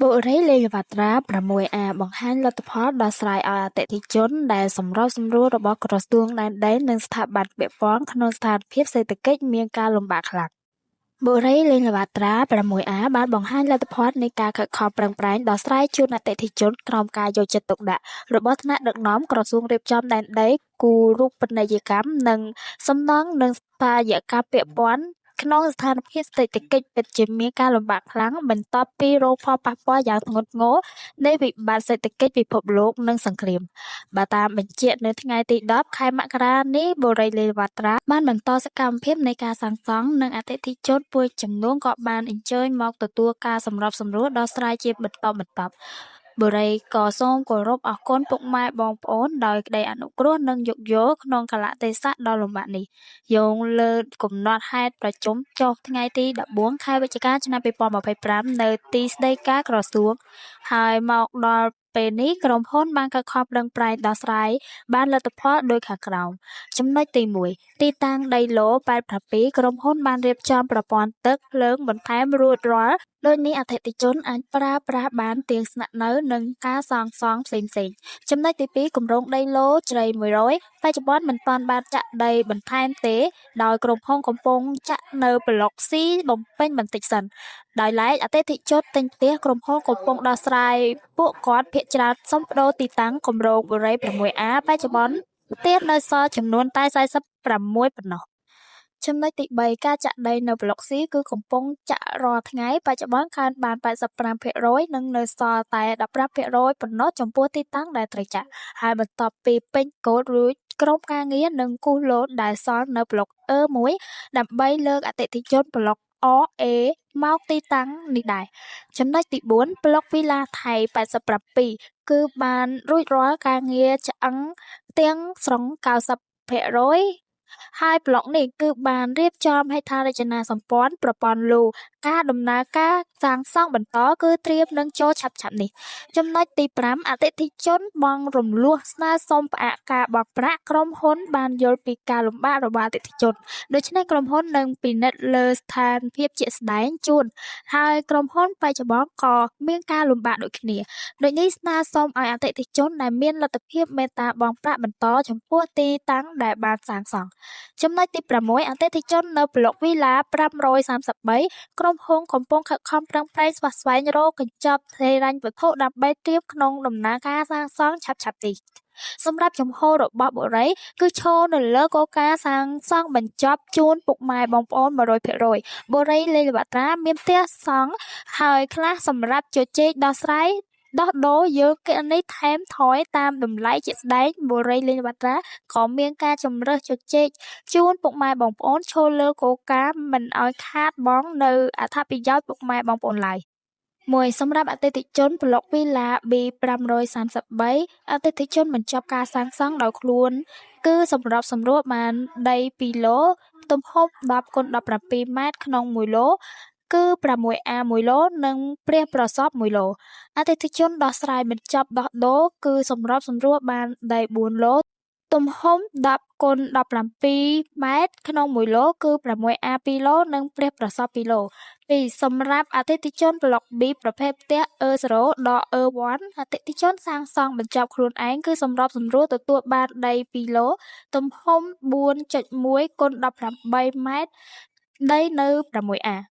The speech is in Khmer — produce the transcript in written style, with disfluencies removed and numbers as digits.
បុរីលេងល្បាត្រា 6A បង្ហាញលទ្ធផលដោះស្រាយឲ្យអតិថិជនដែលសម្របសម្រួលរបស់ក្រសួងដែនដីនិងស្ថាប័នពាក់ព័ន្ធក្នុងស្ថានភាពសេដ្ឋកិច្ចមានការលំបាកខ្លាំង។ បុរីលេងល្បាត្រា 6A បានបង្ហាញលទ្ធផលនៃការខិតខំប្រឹងប្រែងដោះស្រាយជូនអតិថិជនក្រោមការយកចិត្តទុកដាក់របស់ថ្នាក់ដឹកនាំក្រសួងរៀបចំដែនដី គូរូបនីយកម្ម និងសំណង់និងស្ថាបត្យកម្មពាក់ព័ន្ធក្នុងស្ថានភាពសេដ្ឋកិច្ចពិតជាមានការលំបាកខ្លាំងបន្ទាប់ពីរងផលប៉ះពាល់យ៉ាងធ្ងន់ធ្ងរនៃវិបត្តិសេដ្ឋកិច្ចពិភពលោកនិងសង្គ្រាមបើតាមបញ្ជាក់នៅថ្ងៃទី10 ខែមករានេះបុរីលេវត្រាបានបន្តសកម្មភាពនៃការសាងសង់និងអតិថិជនមួយចំនួនក៏បានអញ្ជើញមកទទួលការសម្របសម្រួលដោះស្រាយជាបន្តបន្ទាប់បុរីក៏សូមគោរពអរគុណពុកម៉ែបងប្អូនដោយក្តីអនុគ្រោះនិងយោគយល់ក្នុងកលៈទេសៈដ៏លំបាកនេះយោងលើកំណត់ហេតុប្រជុំចុះថ្ងៃទី14 ខែវិច្ឆិកាឆ្នាំ2025នៅទីស្តីការក្រសួងហើយមកដល់ពេលនេះក្រុមហ៊ុនបានខិតខំប្រឹងប្រែងដោះស្រាយបានលទ្ធផលដូចខាងក្រោមចំណុចទី1ទីតាំងដីឡូ87ក្រុមហ៊ុនបានរៀបចំប្រព័ន្ធទឹកភ្លើងបន្ថែមរួចរាល់ដូចនេះអតិថិជនអាចប្រើប្រាស់បានទាំងស្នាក់នៅនិងការសាងសង់ផ្សេងៗចំណុចទី2គម្រោងដីឡូជ្រៃ100បច្ចុប្បន្នមិនទាន់បានចាក់ដីបន្ថែមទេដោយក្រុមហ៊ុនកំពុងចាក់នៅប្លុក C បំពេញបន្តិចសិនដោយឡែកអតិថិជនទិញផ្ទះក្រុមហ៊ុនកំពុងដោះស្រាយពួកគាត់ភាគច្រើនសុំប្តូរទីតាំងគម្រោងបុរី 6A បច្ចុប្បន្នផ្ទះនៅសល់ចំនួនតែ46ប៉ុណ្ណោះចំណុចទី3ការចាក់ដីនៅប្លុក C គឺកំពុងចាក់រាល់ថ្ងៃបច្ចុប្បន្នកើនបាន85%និងនៅសល់តែ15%ប៉ុណ្ណោះចំពោះទីតាំងដែលត្រូវចាក់ហើយបន្ទាប់ពីពេញកូដរួចក្រុមការងារនឹងគូសឡូតដែលសល់នៅប្លុក E1 ដើម្បីលើកអតិថិជនប្លុក A មកទីតាំងនេះដែរចំណុចទី4ប្លុកវីឡាថៃ87គឺបានរួចរាល់ការងារឆ្អឹងផ្ទាំងស្រុង90%ហើយប្លុកនេះគឺបានរៀបចំហេដ្ឋារចនាសម្ព័ន្ធប្រព័ន្ធលូការដំណើរការសាងសង់បន្តគឺត្រៀមនឹងចូលឆាប់ៗនេះចំណុចទី5អតិថិជនបង់រំលោះស្នើសុំផ្អាកការបង់ប្រាក់ក្រុមហ៊ុនបានយល់ពីការលំបាករបស់អតិថិជនដូច្នេះក្រុមហ៊ុននឹងពិនិត្យលើស្ថានភាពជាក់ស្ដែងជូនហើយក្រុមហ៊ុនបច្ចុប្បន្នក៏មានការលំបាកដូចគ្នាដូចនេះស្នើសុំឲ្យអតិថិជនដែលមានលទ្ធភាពមេត្តាបង់ប្រាក់បន្តចំពោះទីតាំងដែលបានសាងសង់ចំណុចទី6អតិថិជននៅប្លុកវីឡា533ក្រុមហ៊ុនកំពុងខិតខំប្រឹងប្រែងស្វះស្វែងរកកញ្ចប់ហិរញ្ញវត្ថុដើម្បីត្រៀមក្នុងដំណើរការសាងសង់ឆាប់ៗនេះសម្រាប់ចំហរបស់បុរីគឺឈរនៅលើគោលការណ៍សាងសង់បញ្ចប់ជូនពុកម៉ែបងប្អូន 100% បុរីលេងល្បាត្រាមានផ្ទះសង់ហើយខ្លះសម្រាប់ជជែកដោះស្រាយដោះដូរយើងគណនីថែមថយតាមតម្លៃជាក់ស្ដែងបុរីលេងល្បាត្រាក៏មានការជំរើសជជែកជូនពុកម៉ែបងប្អូនឈលលើគោលការណ៍មិនឲ្យខាតបង់នៅអត្ថប្រយោជន៍ពុកម៉ែបងប្អូនឡើយមួយសម្រាប់អតិថិជនប្លុកវីឡា B533 អតិថិជនបញ្ចប់ការសាងសង់ដោយខ្លួនគឺសម្របសម្រួលបានដី2ឡូទំហំ10x17ម៉ែត្រក្នុង1ឡូគឺ 6A 1ឡូនិងព្រះប្រសព1ឡូអតិថិជនដោះស្រាយបញ្ចប់ដោះដូរគឺសម្របសម្រួលបានដី4ឡូទំហំ10x17ម៉ែត្រក្នុង1ឡូគឺ 6A 2ឡូនិងព្រះប្រសព2ឡូ2សម្រាប់អតិថិជនប្លុក B ប្រភេទផ្ទះ E0 ដល់ E1 អតិថិជនសាងសង់បញ្ចប់ខ្លួនឯងគឺសម្របសម្រួលទទួលបានដី2ឡូទំហំ 4.1x18ម៉ែត្រដីនៅ 6A